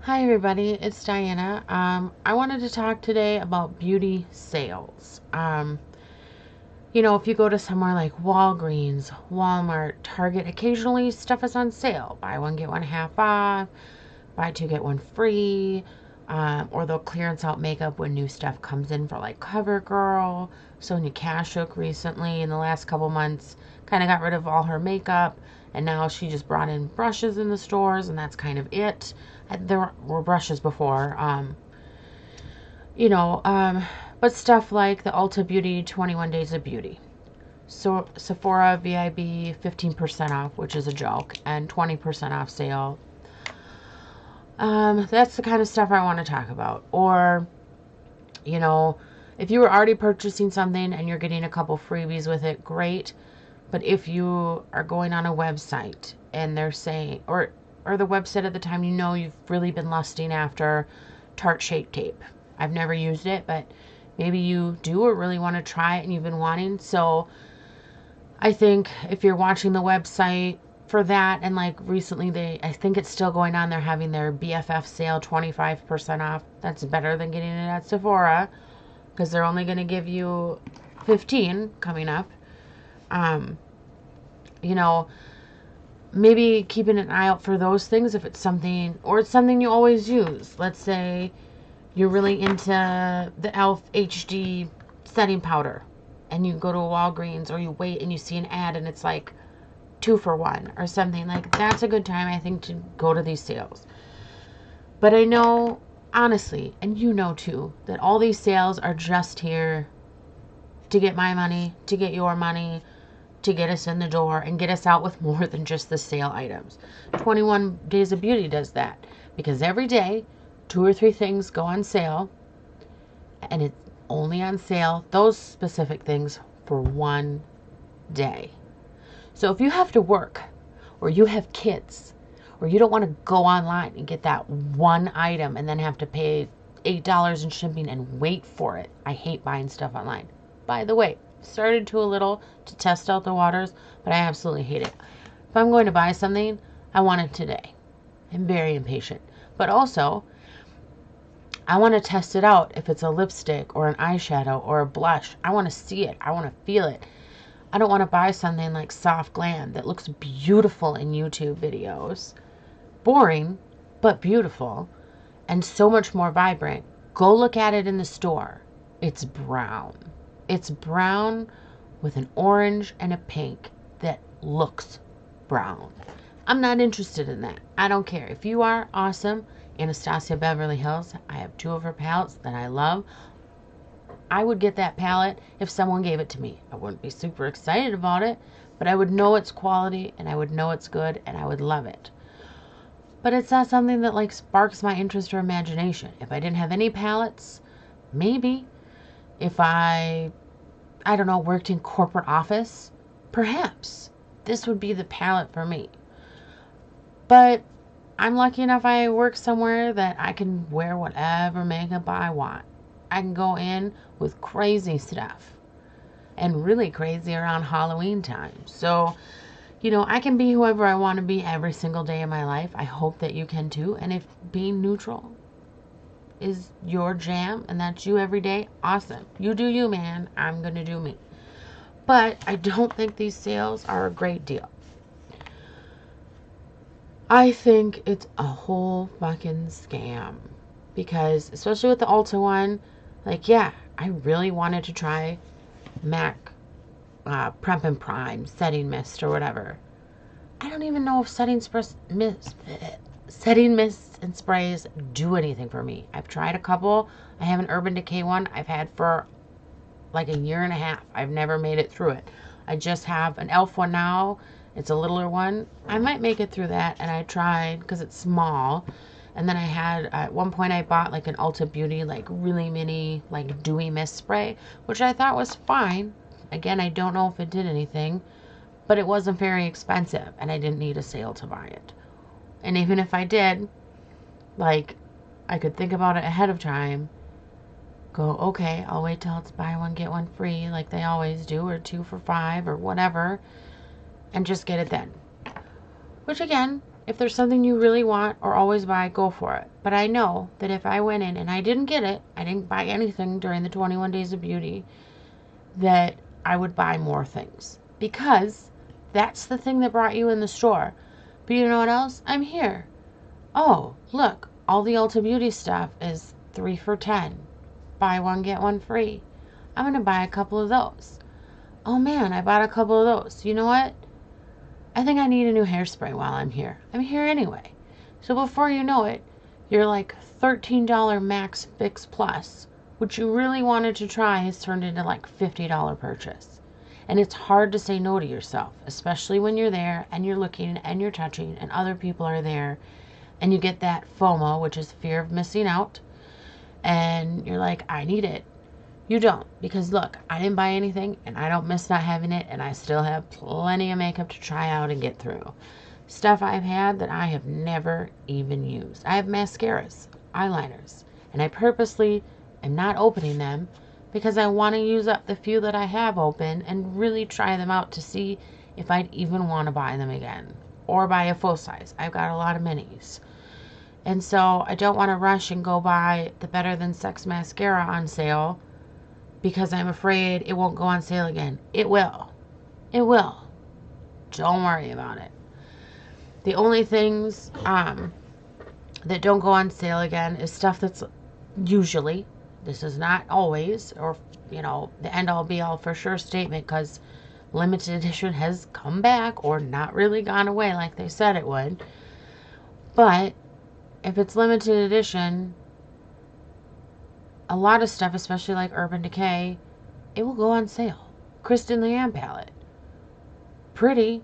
Hi everybody, it's Diana. I wanted to talk today about beauty sales. If you go to somewhere like Walgreens, Walmart, Target, occasionally stuff is on sale. Buy one, get one half off, buy two, get one free, or they'll clearance out makeup when new stuff comes in for like CoverGirl. Sonia Kashuk recently, in the last couple months, kind of got rid of all her makeup, and now she just brought in brushes in the stores, and that's kind of it. There were brushes before, you know, um, but stuff like the Ulta Beauty 21 Days of Beauty. So Sephora VIB 15% off, which is a joke, and 20% off sale. That's the kind of stuff I want to talk about. Or, you know, if you were already purchasing something and you're getting a couple freebies with it, great. But if you are going on a website and they're saying, or the website at the time, you've really been lusting after Tarte Shape Tape. I've never used it, but maybe you do or really want to try it and you've been wanting. So I think if you're watching the website for that, and like recently I think it's still going on, they're having their BFF sale 25% off. That's better than getting it at Sephora because they're only going to give you 15 coming up. You know, maybe keeping an eye out for those things if it's something, or it's something you always use. Let's say you're really into the e.l.f. HD setting powder and you go to a Walgreens, or you wait and you see an ad and it's like 2 for 1 or something. Like, that's a good time, I think, to go to these sales. But I know, honestly, and you know too, that all these sales are just here to get my money, to get your money, to get us in the door and get us out with more than just the sale items. 21 Days of Beauty does that because every day 2 or 3 things go on sale, and it's only on sale, those specific things, for one day. So if you have to work, or you have kids, or you don't want to go online and get that one item and then have to pay $8 in shipping and wait for it. I hate buying stuff online. By the way, started to a little to test out the waters, but I absolutely hate it. If I'm going to buy something, I want it today. I'm very impatient. But also, I want to test it out. If it's a lipstick or an eyeshadow or a blush, I want to see it. I want to feel it. I don't want to buy something like soft glam that looks beautiful in YouTube videos. Boring, but beautiful, and so much more vibrant. Go look at it in the store. It's brown. It's brown with an orange and a pink that looks brown. I'm not interested in that. I don't care. If you are, awesome. Anastasia Beverly Hills, I have 2 of her palettes that I love. I would get that palette if someone gave it to me. I wouldn't be super excited about it, but I would know it's quality and I would know it's good and I would love it. But it's not something that like sparks my interest or imagination. If I didn't have any palettes, maybe. If I don't know, worked in corporate office, perhaps this would be the palette for me. But I'm lucky enough I work somewhere that I can wear whatever makeup I want. I can go in with crazy stuff, and really crazy around Halloween time. So, I can be whoever I want to be every single day of my life. I hope that you can too. And if being neutral is your jam and that's you every day, awesome. You do you, man. I'm going to do me. But I don't think these sales are a great deal. I think it's a whole fucking scam. Because, especially with the Ulta one, like, yeah, I really wanted to try MAC Prep and Prime setting mist or whatever. I don't even know if setting mists and sprays do anything for me. I've tried a couple. I have an Urban Decay one I've had for like a year and a half. I've never made it through it. I just have an e.l.f. one now. It's a littler one. I might make it through that, and I tried because it's small. And then I had, at one point I bought like an Ulta Beauty, like really mini, like dewy mist spray, which I thought was fine. Again, I don't know if it did anything, but it wasn't very expensive and I didn't need a sale to buy it. And even if I did, like, I could think about it ahead of time, go, okay, I'll wait till it's buy one, get one free, like they always do, or 2 for $5 or whatever, and just get it then. Which again, If there's something you really want or always buy, go for it. But I know that if I went in and I didn't get it, I didn't buy anything during the 21 Days of Beauty, that I would buy more things. Because that's the thing that brought you in the store. But you know what else? I'm here. Oh, look, all the Ulta Beauty stuff is 3 for $10. Buy one, get one free. I'm going to buy a couple of those. Oh man, I bought a couple of those. You know what? I think I need a new hairspray while I'm here. I'm here anyway. So before you know it, your like $13 Max Fix Plus, which you really wanted to try, has turned into like $50 purchase. And it's hard to say no to yourself, especially when you're there and you're looking and you're touching and other people are there and you get that FOMO, which is fear of missing out, and you're like, I need it. You don't, because look, I didn't buy anything and I don't miss not having it, and I still have plenty of makeup to try out and get through. Stuff I've had that I have never even used. I have mascaras, eyeliners, and I purposely am not opening them because I want to use up the few that I have open and really try them out to see if I'd even want to buy them again or buy a full size. I've got a lot of minis. And so I don't want to rush and go buy the Better Than Sex mascara on sale because I'm afraid it won't go on sale again. It will. It will. Don't worry about it. The only things that don't go on sale again is stuff that's usually, this is not always, or, you know, the end-all be-all for sure statement, because limited edition has come back or not really gone away like they said it would. But if it's limited edition, a lot of stuff, especially like Urban Decay, it will go on sale. Kristen Leanne palette. Pretty.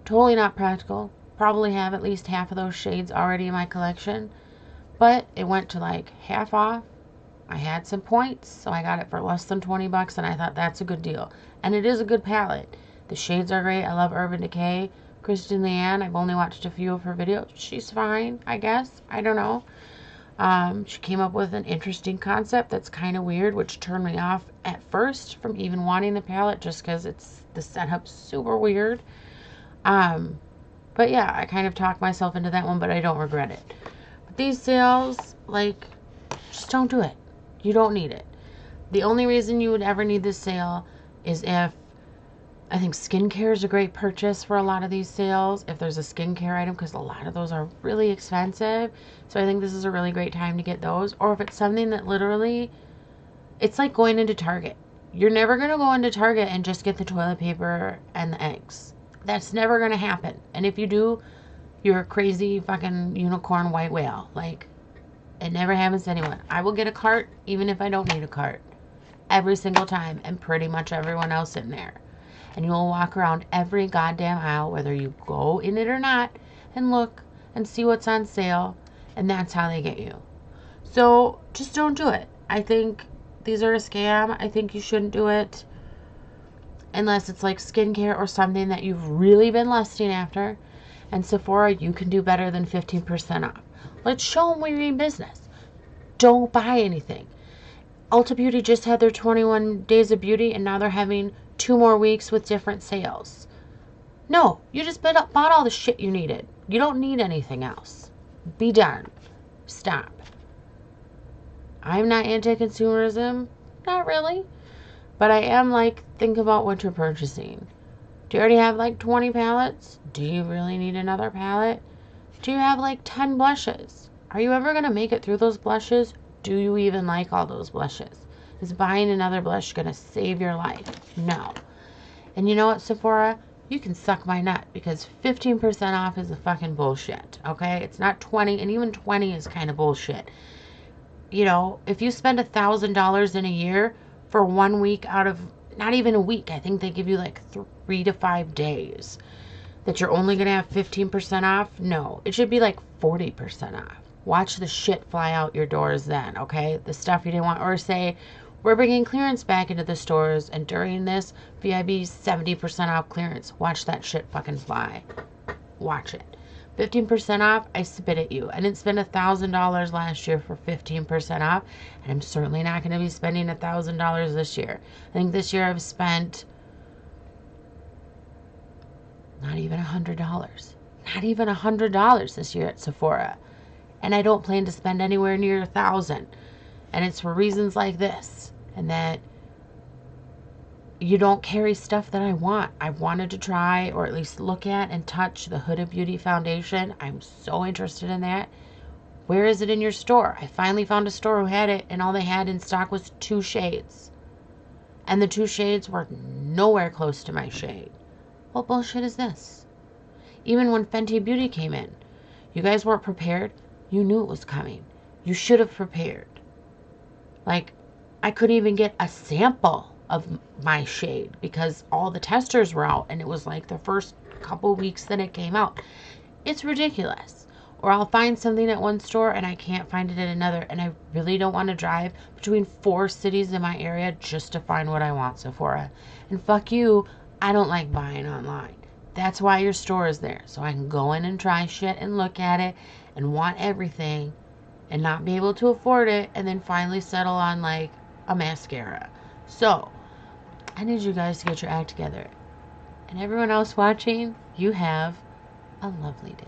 Totally not practical. Probably have at least half of those shades already in my collection. But it went to like half off. I had some points, so I got it for less than 20 bucks, and I thought that's a good deal. And it is a good palette. The shades are great. I love Urban Decay. Kristen Leanne, I've only watched a few of her videos. She's fine, I guess. I don't know. She came up with an interesting concept that's kind of weird, which turned me off at first from even wanting the palette, just because it's the setup's super weird. But yeah, I kind of talked myself into that one, but I don't regret it. But these sales, like, just don't do it. You don't need it. The only reason you would ever need this sale is if, I think skincare is a great purchase for a lot of these sales, if there's a skincare item, because a lot of those are really expensive. So I think this is a really great time to get those. Or if it's something that literally, it's like going into Target. You're never going to go into Target and just get the toilet paper and the eggs. That's never going to happen. And if you do, you're a crazy fucking unicorn white whale. Like, it never happens to anyone. I will get a cart even if I don't need a cart. Every single time. And pretty much everyone else in there. And you will walk around every goddamn aisle, whether you go in it or not, and look and see what's on sale. And that's how they get you. So just don't do it. I think these are a scam. I think you shouldn't do it unless it's like skincare or something that you've really been lusting after. And Sephora, you can do better than 15% off. Let's show them we mean business. Don't buy anything. Ulta Beauty just had their 21 Days of Beauty, and now they're having 2 more weeks with different sales. No, you just bought all the shit you needed. You don't need anything else. Be done. Stop. I'm not anti-consumerism. Not really. But I am like, think about what you're purchasing. Do you already have like 20 palettes? Do you really need another palette? Do you have like 10 blushes? Are you ever going to make it through those blushes? Do you even like all those blushes? Is buying another blush going to save your life? No. And you know what, Sephora? You can suck my nut, because 15% off is a fucking bullshit, okay? It's not 20, and even 20 is kind of bullshit. You know, if you spend $1,000 in a year for 1 week out of, not even a week, I think they give you like 3 to 5 days, that you're only going to have 15% off? No, it should be like 40% off. Watch the shit fly out your doors then, okay? The stuff you didn't want. Or say, we're bringing clearance back into the stores, and during this, VIB 70% off clearance. Watch that shit fucking fly. Watch it. 15% off, I spit at you. I didn't spend $1,000 last year for 15% off, and I'm certainly not going to be spending $1,000 this year. I think this year I've spent not even $100. not even $100 this year at Sephora. And I don't plan to spend anywhere near 1,000. And it's for reasons like this. And that you don't carry stuff that I want. I wanted to try, or at least look at and touch, the Huda Beauty foundation. I'm so interested in that. Where is it in your store? I finally found a store who had it, and all they had in stock was 2 shades. And the 2 shades were nowhere close to my shade. What bullshit is this? Even when Fenty Beauty came in, you guys weren't prepared. You knew it was coming. You should have prepared. Like, I couldn't even get a sample of my shade because all the testers were out, and it was like the first couple weeks that it came out. It's ridiculous. Or I'll find something at one store and I can't find it at another, and I really don't want to drive between 4 cities in my area just to find what I want, Sephora. And fuck you, I don't like buying online. That's why your store is there, so I can go in and try shit and look at it and want everything and not be able to afford it, and then finally settle on like a mascara. So I need you guys to get your act together. And everyone else watching, you have a lovely day.